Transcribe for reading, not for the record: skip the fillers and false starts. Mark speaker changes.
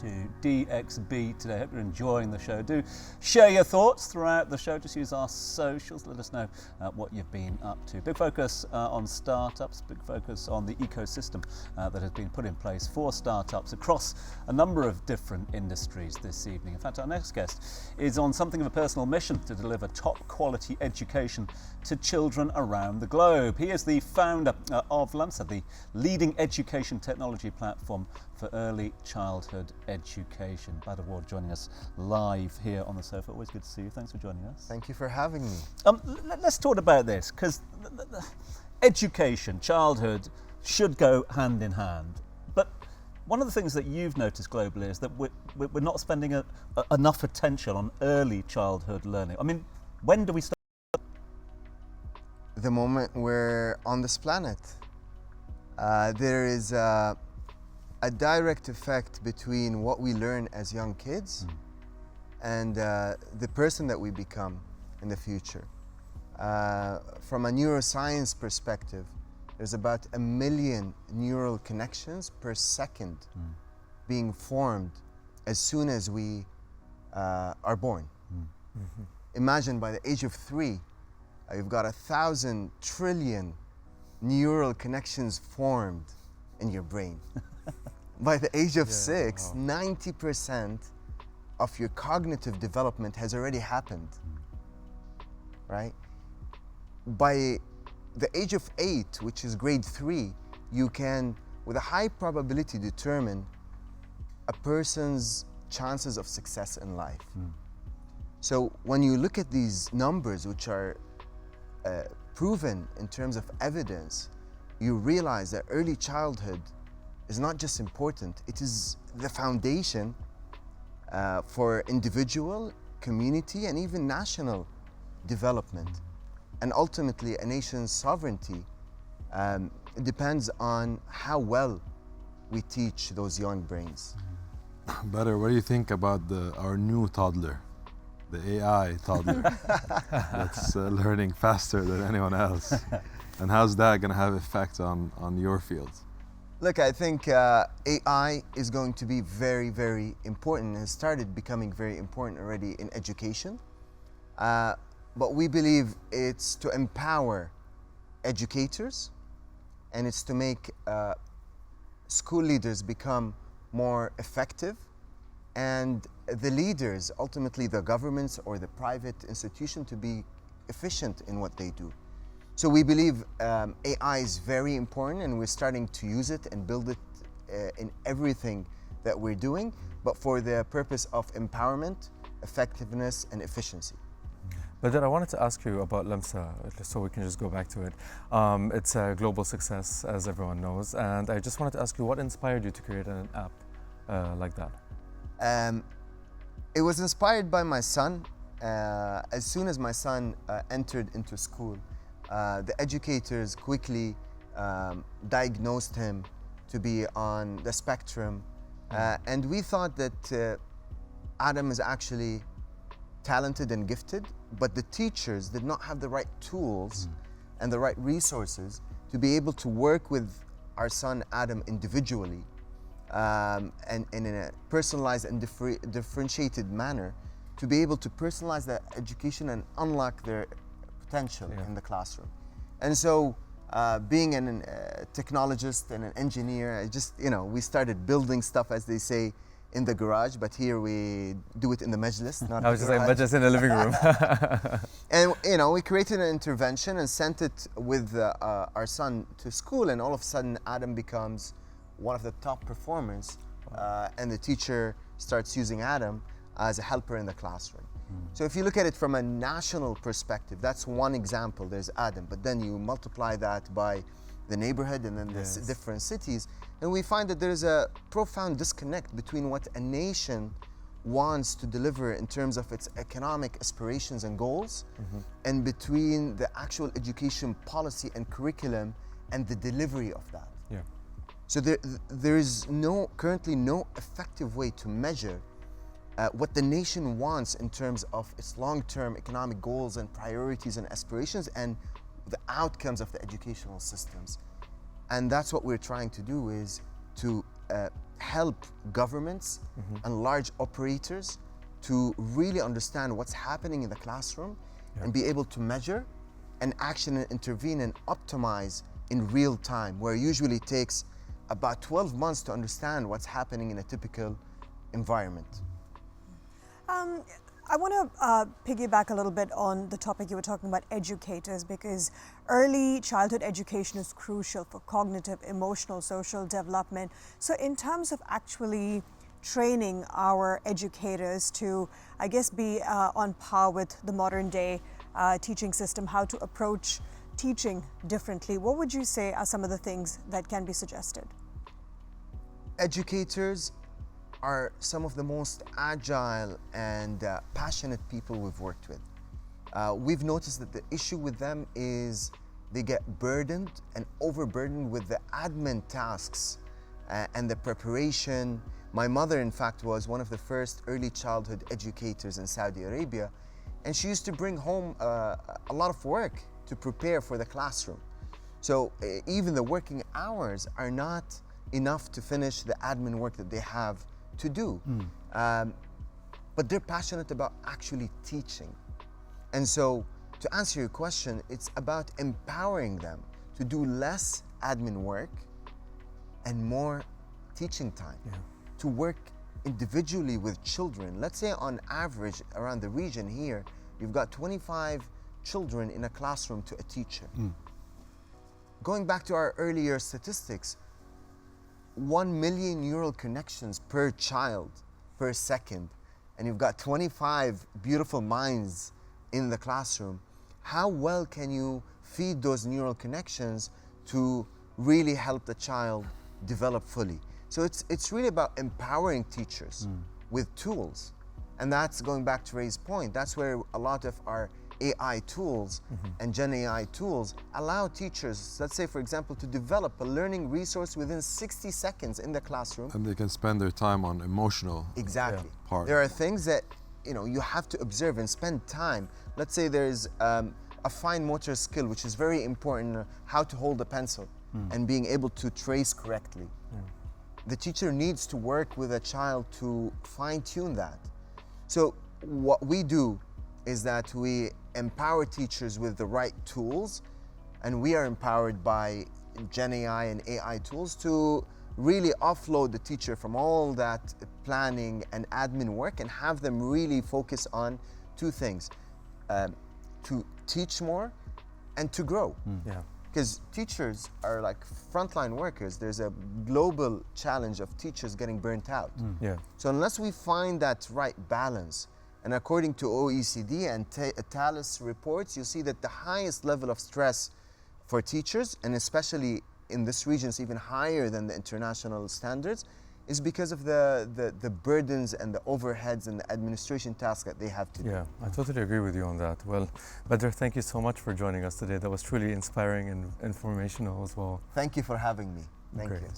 Speaker 1: to DXB today. Hope you're enjoying the show. Do share your thoughts throughout the show. Just use our socials. Let us know what you've been up to. Big focus on startups, big focus on the ecosystem that has been put in place for startups across a number of different industries this evening. In fact, our next guest is on something of a personal mission to deliver top quality education to children around the globe. He is the founder of Lamsa, the leading education technology platform for early childhood education. Badr Ward joining us live here on the sofa. Always good to see you. Thanks for joining us.
Speaker 2: Thank you for having me.
Speaker 1: Let's talk about this, because education, childhood, should go hand in hand. But one of the things that you've noticed globally is that we're not spending enough attention on early childhood learning. I mean, when do we start?
Speaker 2: The moment we're on this planet. There is a direct effect between what we learn as young kids and the person that we become in the future. From a neuroscience perspective, there's about 1 million neural connections per second being formed as soon as we are born. Imagine by the age of 3, you've got 1,000 trillion neural connections formed in your brain. By the age of 6, 90% of your cognitive development has already happened, right? By the age of 8, which is grade 3, you can, with a high probability, determine a person's chances of success in life. So when you look at these numbers, which are proven in terms of evidence, you realize that early childhood is not just important, it is the foundation for individual, community, and even national development. And ultimately, a nation's sovereignty depends on how well we teach those young brains.
Speaker 3: Badr, what do you think about our new toddler? The AI toddler that's learning faster than anyone else. And how's that going to have effect on your field?
Speaker 2: Look, I think AI is going to be very, very important and has started becoming very important already in education. But we believe it's to empower educators, and it's to make school leaders become more effective, and the leaders, ultimately the governments or the private institution, to be efficient in what they do. So we believe AI is very important, and we're starting to use it and build it in everything that we're doing, but for the purpose of empowerment, effectiveness, and efficiency.
Speaker 4: Badr, I wanted to ask you about Lamsa, so we can just go back to it. It's a global success, as everyone knows, and I just wanted to ask you, what inspired you to create an app like that?
Speaker 2: It was inspired by my son. As soon as my son entered into school, the educators quickly diagnosed him to be on the spectrum, and we thought that Adam is actually talented and gifted, but the teachers did not have the right tools and the right resources to be able to work with our son Adam individually and in a personalized and differentiated manner, to be able to personalize their education and unlock their potential in the classroom. And so being a technologist and an engineer, we started building stuff, as they say, in the garage, but here we do it in the majlis, not
Speaker 4: I was just saying, majlis in the living room.
Speaker 2: And we created an intervention and sent it with our son to school, and all of a sudden Adam becomes one of the top performers, and the teacher starts using Adam as a helper in the classroom. So if you look at it from a national perspective, that's one example. There's Adam, but then you multiply that by the neighborhood and then the different cities, and we find that there's a profound disconnect between what a nation wants to deliver in terms of its economic aspirations and goals, and between the actual education policy and curriculum and the delivery of that. So there is currently no effective way to measure what the nation wants in terms of its long-term economic goals and priorities and aspirations, and the outcomes of the educational systems. And that's what we're trying to do, is to help governments and large operators to really understand what's happening in the classroom and be able to measure and action and intervene and optimize in real time, where usually it takes about 12 months to understand what's happening in a typical environment.
Speaker 5: I want to piggyback a little bit on the topic you were talking about, educators, because early childhood education is crucial for cognitive, emotional, social development. So in terms of actually training our educators to, I guess, be on par with the modern day teaching system, how to approach teaching differently, what would you say are some of the things that can be suggested?
Speaker 2: Educators are some of the most agile and passionate people we've worked with. We've noticed that the issue with them is they get burdened and overburdened with the admin tasks and the preparation. My mother, in fact, was one of the first early childhood educators in Saudi Arabia, and she used to bring home a lot of work to prepare for the classroom. So even the working hours are not enough to finish the admin work that they have to do. But they're passionate about actually teaching. And so to answer your question, it's about empowering them to do less admin work and more teaching time, to work individually with children. Let's say on average around the region here, you've got 25 children in a classroom to a teacher. Going back to our earlier statistics, 1 million neural connections per child per second, and you've got 25 beautiful minds in the classroom. How well can you feed those neural connections to really help the child develop fully? So it's really about empowering teachers with tools. And that's going back to Ray's point. That's where a lot of our AI tools and Gen AI tools allow teachers, let's say for example, to develop a learning resource within 60 seconds in the classroom.
Speaker 3: And they can spend their time on emotional part.
Speaker 2: There are things that you have to observe and spend time. Let's say there's a fine motor skill, which is very important, how to hold a pencil and being able to trace correctly. The teacher needs to work with a child to fine-tune that. So what we do is that we empower teachers with the right tools, and we are empowered by Gen AI and AI tools to really offload the teacher from all that planning and admin work and have them really focus on two things, to teach more and to grow. Because teachers are like frontline workers. There's a global challenge of teachers getting burnt out. So unless we find that right balance, and according to OECD and TALIS reports, you see that the highest level of stress for teachers, and especially in this region is even higher than the international standards, is because of the burdens and the overheads and the administration tasks that they have to do.
Speaker 4: Yeah, I totally agree with you on that. Well, Badr, thank you so much for joining us today. That was truly inspiring and informational as well.
Speaker 2: Thank you for having me. Thank you.